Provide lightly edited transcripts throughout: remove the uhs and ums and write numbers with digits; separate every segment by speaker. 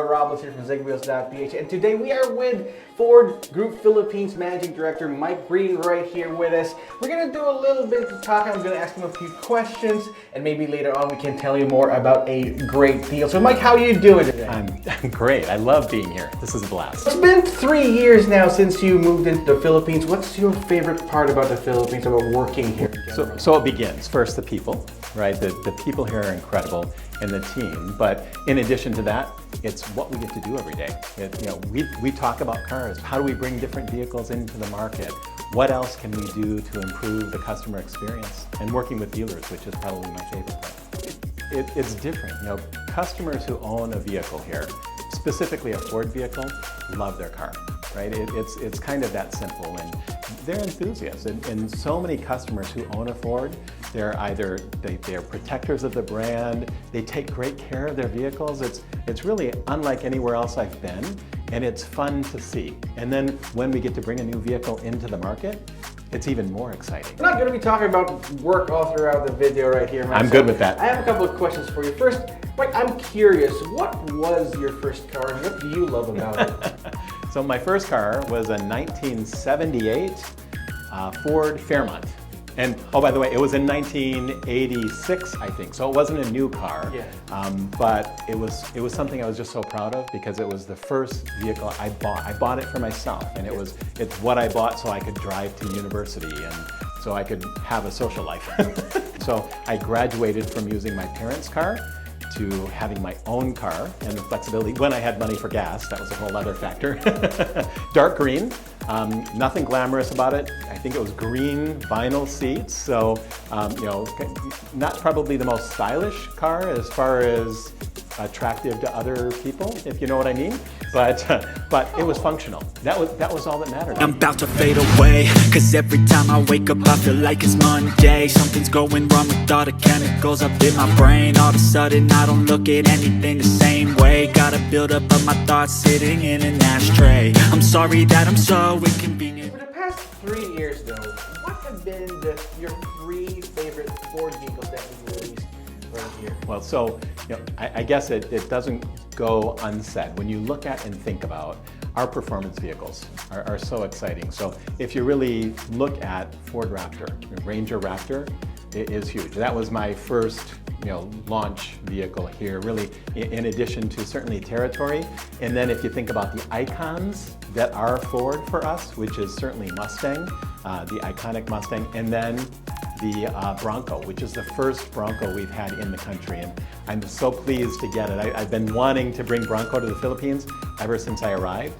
Speaker 1: Robles here from Zigwheels.ph, and today we are with Ford Group Philippines Managing Director Mike Breen right here with us. We're going to do a little bit of talking. I'm going to ask him a few questions, and maybe later on we can tell you more about a great deal. So Mike, how are you doing today?
Speaker 2: I'm great. I love being here. This is a blast.
Speaker 1: It's been 3 years now since you moved into the Philippines. What's your favorite part about the Philippines, about working here?
Speaker 2: So it begins. First, the people, right? The people here are incredible, and the team. But in addition to that, it's what we get to do every day. We talk about cars. How do we bring different vehicles into the market? What else can we do to improve the customer experience? And working with dealers, which is probably my favorite part. It's different. Customers who own a vehicle here, specifically a Ford vehicle, love their car, right? It's kind of that simple, and they're enthusiasts. And so many customers who own a Ford, they're protectors of the brand. They take great care of their vehicles. It's really unlike anywhere else I've been, and it's fun to see. And then when we get to bring a new vehicle into the market, it's even more exciting.
Speaker 1: We're not going to be talking about work all throughout the video right here.
Speaker 2: I'm good with that.
Speaker 1: I have a couple of questions for you. First, Mike, I'm curious, what was your first car and what do you love about it?
Speaker 2: So my first car was a 1978 Ford Fairmont. And oh, by the way, it was in 1986, I think. So it wasn't a new car, but it was something I was just so proud of because it was the first vehicle I bought. I bought it for myself, and it's what I bought so I could drive to university and so I could have a social life. So I graduated from using my parents' car to having my own car and the flexibility when I had money for gas. That was a whole other factor. Dark green, nothing glamorous about it. I think it was green vinyl seats, so not probably the most stylish car as far as attractive to other people, if you know what I mean. But it was functional. That was all that mattered.
Speaker 3: I'm about to fade away, cause every time I wake up I feel like it's Monday. Something's going wrong with all the chemicals up in my brain. All of a sudden I don't look at anything the same way. Gotta build up of my thoughts sitting in an ashtray. I'm sorry that I'm so inconvenient.
Speaker 1: For the past 3 years though, what have been your 3 favorite Ford vehicles that you've released right here?
Speaker 2: Well, so I guess it doesn't go unsaid. When you look at and think about our performance vehicles are so exciting. So if you really look at Ford Raptor, Ranger Raptor, it is huge. That was my first launch vehicle here, really, in addition to certainly Territory. And then if you think about the icons that are Ford for us, which is certainly Mustang, the iconic Mustang, and then the Bronco, which is the first Bronco we've had in the country, and I'm so pleased to get it. I've been wanting to bring Bronco to the Philippines ever since I arrived,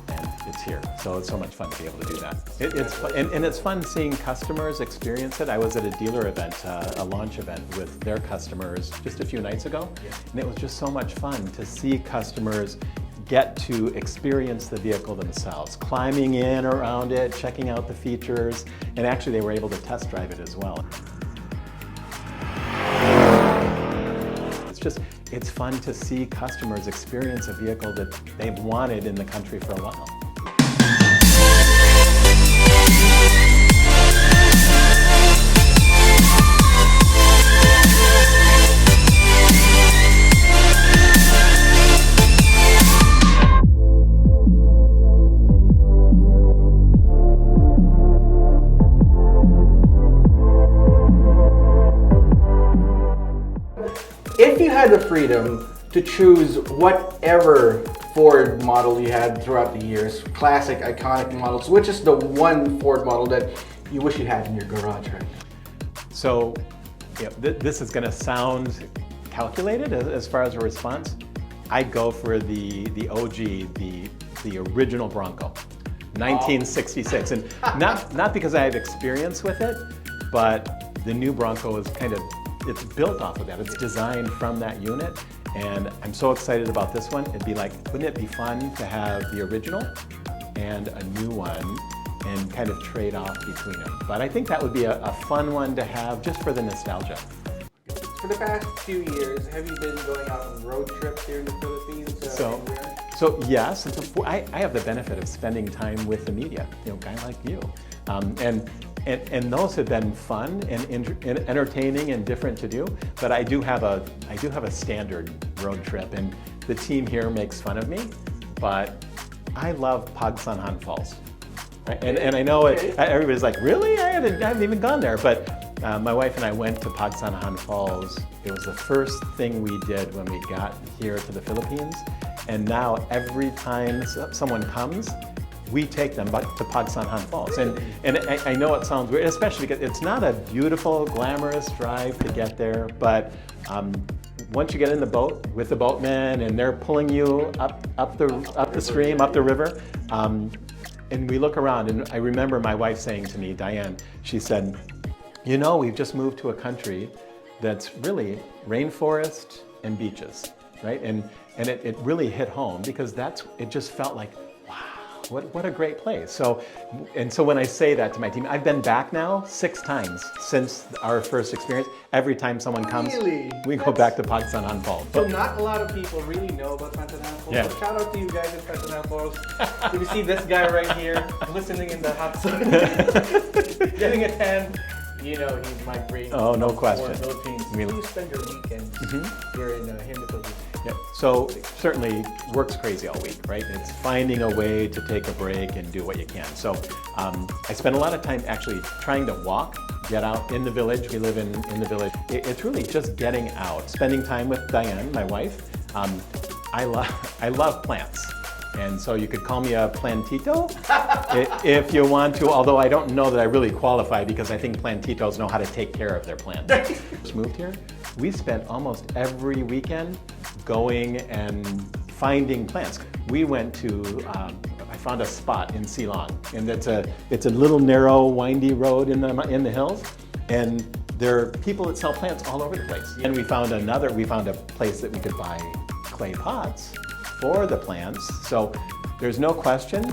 Speaker 2: and it's here. So it's so much fun to be able to do that. It's fun seeing customers experience it. I was at a dealer event, a launch event with their customers just a few nights ago, and it was just so much fun to see customers get to experience the vehicle themselves, climbing in around it, checking out the features, and actually they were able to test drive it as well. It's fun to see customers experience a vehicle that they've wanted in the country for a while.
Speaker 1: If you had the freedom to choose whatever Ford model you had throughout the years, classic, iconic models, which is the one Ford model that you wish you had in your garage right now?
Speaker 2: So this is going to sound calculated as far as a response. I'd go for the OG, the original Bronco, 1966. And not because I have experience with it, but the new Bronco is it's built off of that. It's designed from that unit, and I'm so excited about this one. It'd be like, wouldn't it be fun to have the original and a new one and kind of trade off between them? But I think that would be a fun one to have just for the nostalgia.
Speaker 1: For the past few years, have you been going out on road trips here in the Philippines?
Speaker 2: So yes, I have the benefit of spending time with the media, a guy like you. And those have been fun and entertaining and different to do. But I do have a standard road trip, and the team here makes fun of me, but I love Pagsanhan Falls. Right? And I know everybody's like, really? I haven't even gone there. But my wife and I went to Pagsanhan Falls. It was the first thing we did when we got here to the Philippines. And now every time someone comes, we take them back to Pagsanhan Falls. And I know it sounds weird, especially because it's not a beautiful, glamorous drive to get there, but once you get in the boat with the boatmen and they're pulling you up the stream, up the river, and we look around, and I remember my wife saying to me, Diane, she said, you know, we've just moved to a country that's really rainforest and beaches, right? And it really hit home because it just felt like, wow, what a great place. So when I say that to my team, I've been back now 6 times since our first experience. Every time someone comes, we go back to Pagsanhan Falls.
Speaker 1: So not a lot of people really know about Pagsanhan Falls.
Speaker 2: Yeah.
Speaker 1: So shout out to you guys in Pagsanhan Falls. So you see this guy right here, listening in the hot sun, getting a tan. You know, he's Mike Breen.
Speaker 2: Oh, no question.
Speaker 1: Philippines. How do you spend your weekends here in the Philippines?
Speaker 2: Yeah. So certainly work's crazy all week, right? It's finding a way to take a break and do what you can. So I spend a lot of time actually trying to walk, get out in the village. We live in the village. It's really just getting out, spending time with Diane, my wife. I love plants. And so you could call me a plantito if you want to, although I don't know that I really qualify because I think plantitos know how to take care of their plants. Just moved here. We spent almost every weekend going and finding plants. We went to, I found a spot in Silong, and it's a little narrow, windy road in the hills, and there are people that sell plants all over the place. And we found a place that we could buy clay pots for the plants. So there's no question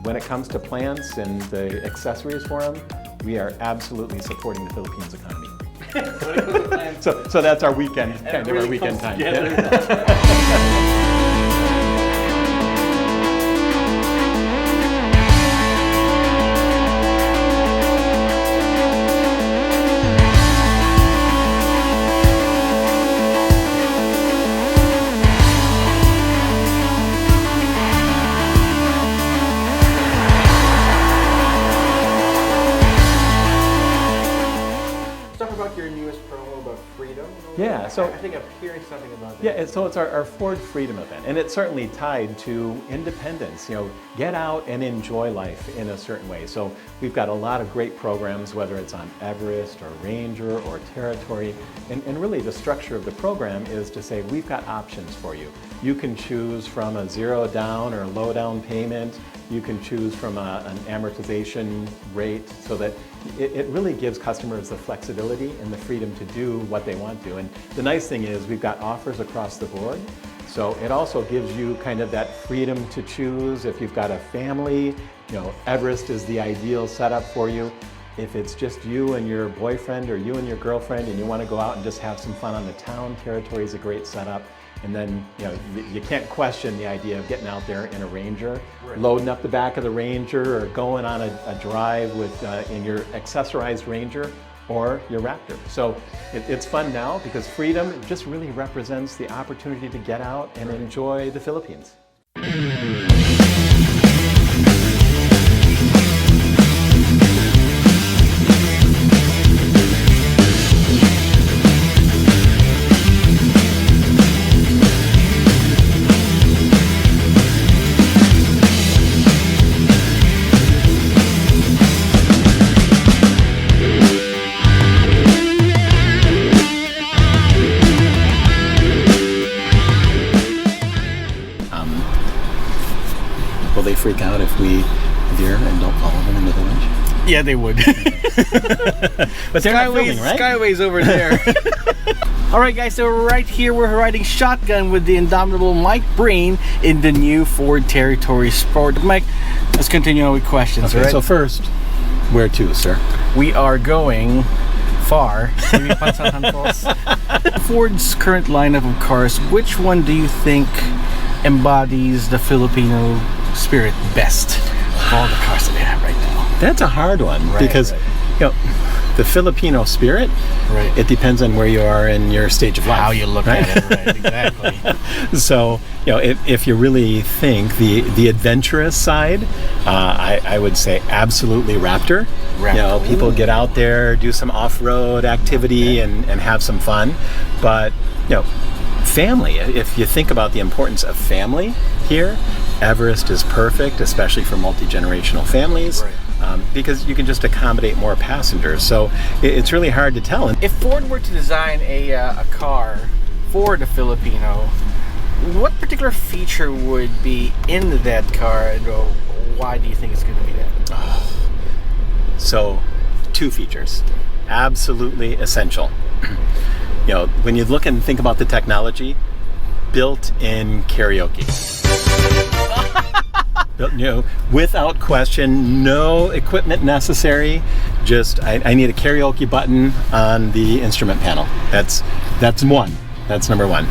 Speaker 2: when it comes to plants and the accessories for them, we are absolutely supporting the Philippines economy. So that's our weekend, kind of our weekend time. Yeah, so
Speaker 1: I think I'm hearing something about that.
Speaker 2: Yeah, so it's our Ford Freedom event, and it's certainly tied to independence. You know, get out and enjoy life in a certain way. So we've got a lot of great programs, whether it's on Everest or Ranger or Territory, and really the structure of the program is to say we've got options for you. You can choose from a 0 down or low down payment. You can choose from an amortization rate so that it really gives customers the flexibility and the freedom to do what they want to. And the nice thing is we've got offers across the board. So it also gives you kind of that freedom to choose. If you've got a family, you know, Everest is the ideal setup for you. If it's just you and your boyfriend or you and your girlfriend and you want to go out and just have some fun on the town, Territory is a great setup. And then, you know, you can't question the idea of getting out there in a Ranger, loading up the back of the Ranger, or going on a drive with in your accessorized Ranger or your Raptor. So it's fun now because freedom just really represents the opportunity to get out and enjoy the Philippines. Will they freak out if we veer and don't follow them in the village?
Speaker 1: Yeah, they would.
Speaker 2: But they're not filming, right?
Speaker 1: Skyway's over there. All right, guys, so right here we're riding shotgun with the indomitable Mike Breen in the new Ford Territory Sport. Mike, let's continue on with questions.
Speaker 2: Okay,
Speaker 1: right?
Speaker 2: so first, where to, sir?
Speaker 1: We are going far. Maybe Pagsanhan Falls. Ford's current lineup of cars, which one do you think embodies the Filipino spirit best of all the cars that they have right now?
Speaker 2: That's a hard one because you know the Filipino spirit,
Speaker 1: Right.
Speaker 2: it depends on where you are in your stage of life.
Speaker 1: How you look
Speaker 2: right?
Speaker 1: at it, right? Exactly.
Speaker 2: So, if you really think the adventurous side, I would say absolutely Raptor. People
Speaker 1: Ooh.
Speaker 2: get out there, do some off-road activity and have some fun. But, family, if you think about the importance of family here, Everest is perfect, especially for multi-generational families.
Speaker 1: Right.
Speaker 2: Because you can just accommodate more passengers. So it's really hard to tell.
Speaker 1: If Ford were to design a car for the Filipino, what particular feature would be in that car, and why do you think it's going to be that?
Speaker 2: So, 2 features, absolutely essential. When you look and think about the technology, built-in karaoke. Without question, no equipment necessary. Just I need a karaoke button on the instrument panel. That's one. That's number one.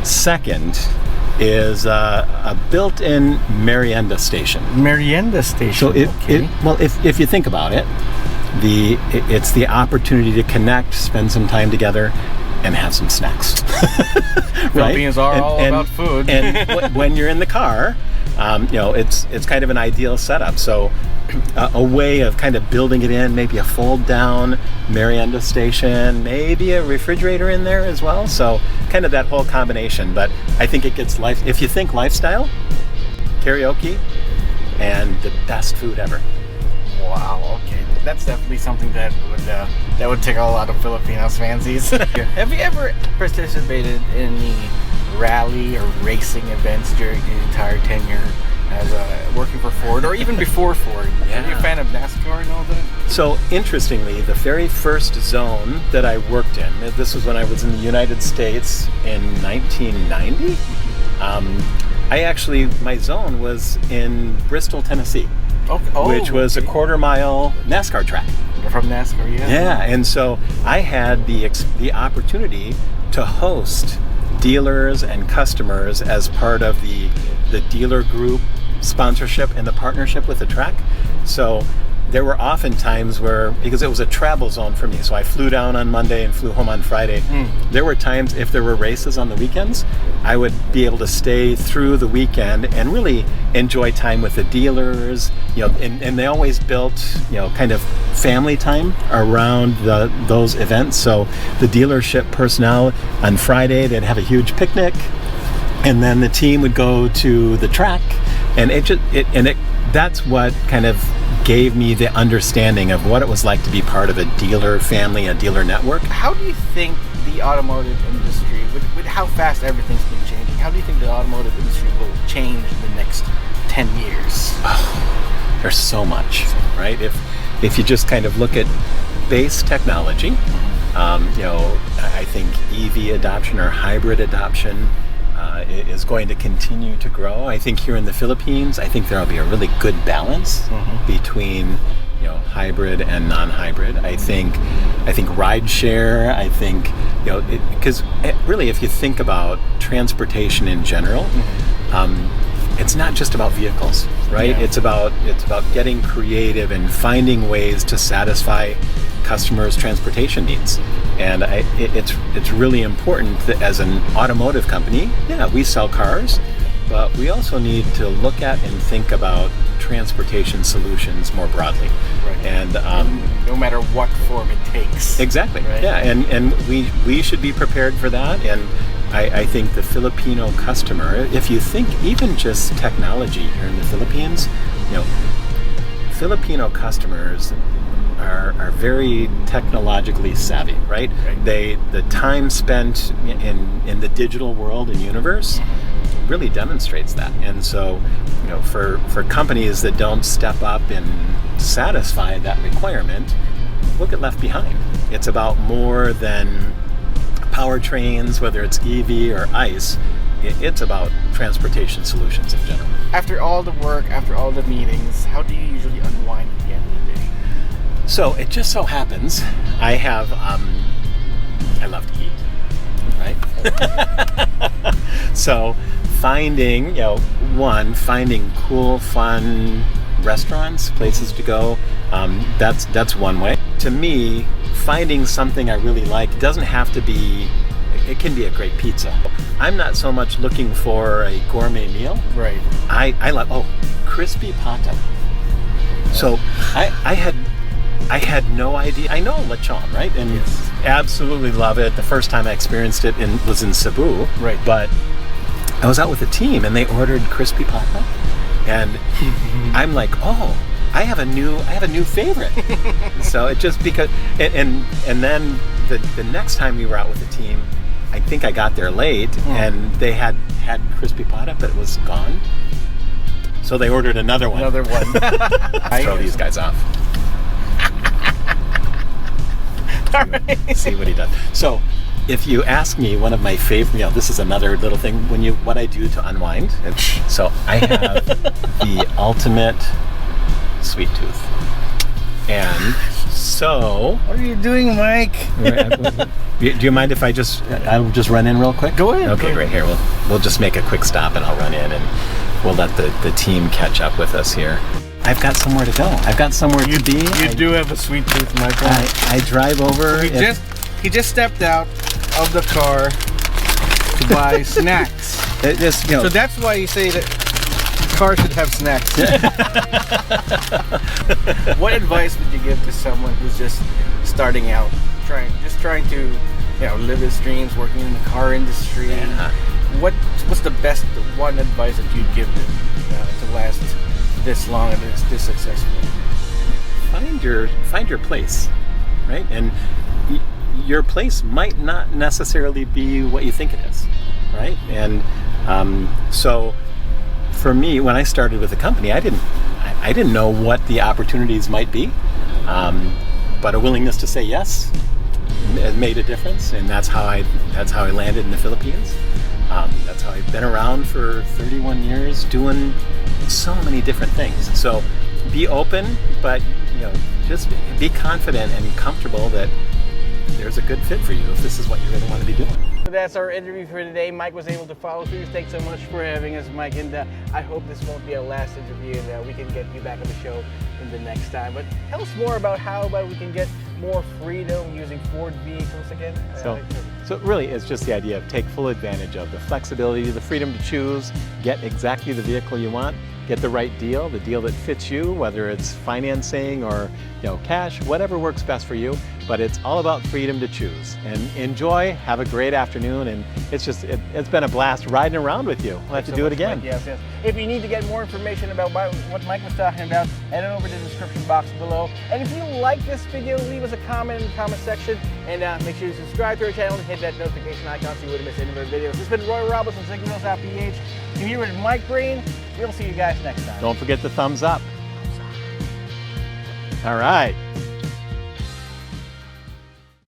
Speaker 2: Second is a built-in merienda station.
Speaker 1: Merienda station.
Speaker 2: So if you think about it, it's the opportunity to connect, spend some time together, and have some snacks. Right?
Speaker 1: Filipinos are all about food.
Speaker 2: And when you're in the car, it's kind of an ideal setup. So a way of kind of building it in, maybe a fold-down merienda station, maybe a refrigerator in there as well. So kind of that whole combination. But I think it gets life. If you think lifestyle, karaoke, and the best food ever.
Speaker 1: Wow. Okay, that's definitely something that would tickle a lot of Filipinos' fancies. Have you ever participated in any rally or racing events during the entire tenure as working for Ford, or even before Ford?
Speaker 2: Yeah.
Speaker 1: Are you a fan of NASCAR and all that?
Speaker 2: So interestingly, the very first zone that I worked in, this was when I was in the United States in 1990. My zone was in Bristol, Tennessee, which was a quarter-mile NASCAR track.
Speaker 1: From NASCAR, yeah.
Speaker 2: Yeah, and so I had the opportunity to host dealers and customers as part of the dealer group sponsorship and the partnership with the track. So there were often times where, because it was a travel zone for me, so I flew down on Monday and flew home on Friday. There were times, if there were races on the weekends, I would be able to stay through the weekend and really enjoy time with the dealers, and they always built, kind of family time around those events. So the dealership personnel on Friday, they'd have a huge picnic, and then the team would go to the track, and that's what kind of gave me the understanding of what it was like to be part of a dealer family, a dealer network.
Speaker 1: How do you think the automotive industry, with how fast everything's been changing, how do you think the automotive industry will change in the next 10 years?
Speaker 2: Oh, there's so much, right? If you just kind of look at base technology, I think EV adoption or hybrid adoption is going to continue to grow. I think here in the Philippines, I think there will be a really good balance between hybrid and non-hybrid. I think ride share. I think because really, if you think about transportation in general, it's not just about vehicles, right?
Speaker 1: Yeah.
Speaker 2: It's about getting creative and finding ways to satisfy customers' transportation needs. And it's really important that as an automotive company, we sell cars, but we also need to look at and think about transportation solutions more broadly.
Speaker 1: Right.
Speaker 2: And
Speaker 1: no matter what form it takes.
Speaker 2: Exactly.
Speaker 1: Right?
Speaker 2: Yeah, and we should be prepared for that. And I think the Filipino customer, if you think even just technology here in the Philippines, Filipino customers are very technologically savvy, right? The time spent in the digital world and universe really demonstrates that. And so, for companies that don't step up and satisfy that requirement, we'll get left behind. It's about more than powertrains, whether it's EV or ICE. It's about transportation solutions in general.
Speaker 1: After all the work, after all the meetings, how do you usually unwind at the end of the day?
Speaker 2: So it just so happens I have I love to eat, right? So finding cool, fun, restaurants, places to go. That's one way. To me, finding something I really like doesn't have to be, it can be a great pizza. I'm not so much looking for a gourmet meal.
Speaker 1: Right.
Speaker 2: I like, crispy pata. So I had no idea. I know lechon, right? And
Speaker 1: Yes.
Speaker 2: absolutely love it. The first time I experienced it was in Cebu.
Speaker 1: Right.
Speaker 2: But I was out with a team and they ordered crispy pata, and I'm like, oh, I have a new favorite. So it just because and then the next time we were out with the team, I think I got there late and they had crispy pata, but it was gone. So they ordered another one.
Speaker 1: Another one.
Speaker 2: Let's throw these guys off. See what he does. So, if you ask me, one of my favorite, this is another little thing what I do to unwind. So I have the ultimate sweet tooth, and so.
Speaker 1: What are you doing, Mike?
Speaker 2: Do you mind if I'll just run in real quick?
Speaker 1: Go ahead.
Speaker 2: Okay, great. Here, we'll just make a quick stop, and I'll run in, and we'll let the team catch up with us here. I've got somewhere to go. I've got somewhere to be.
Speaker 1: You do have a sweet tooth, Michael.
Speaker 2: I drive over.
Speaker 1: He just stepped out of the car to buy snacks. So that's why you say that cars should have snacks. What advice would you give to someone who's just starting out, trying to live his dreams, working in the car industry?
Speaker 2: Yeah.
Speaker 1: What's the best one advice that you'd give them to last this long and this successful?
Speaker 2: Find your place, right? And your place might not necessarily be what you think it is, right? And so for me, when I started with the company, I didn't know what the opportunities might be, but a willingness to say yes made a difference, and that's how I landed in the Philippines. That's how I've been around for 31 years doing so many different things. So be open, but just be confident and comfortable that there's a good fit for you if this is what you really want to be doing.
Speaker 1: That's our interview for today. Mike was able to follow through. Thanks so much for having us, Mike. And I hope this won't be our last interview, and we can get you back on the show in the next time. But tell us more about how we can get more freedom using Ford vehicles again.
Speaker 2: So really, it's just the idea of take full advantage of the flexibility, the freedom to choose, get exactly the vehicle you want, get the right deal, the deal that fits you, whether it's financing or cash, whatever works best for you. But it's all about freedom to choose. And enjoy, have a great afternoon, and it's been a blast riding around with you. We'll have to do it again.
Speaker 1: Mike. Yes. If you need to get more information about what Mike was talking about, head on over to the description box below. And if you like this video, leave us a comment in the comment section, and make sure you subscribe to our channel and hit that notification icon so you wouldn't miss any of our videos. This has been Roy Robles from Zigwheels.ph. I'm here with Mike Breen. We'll see you guys next time.
Speaker 2: Don't forget the thumbs up. All right.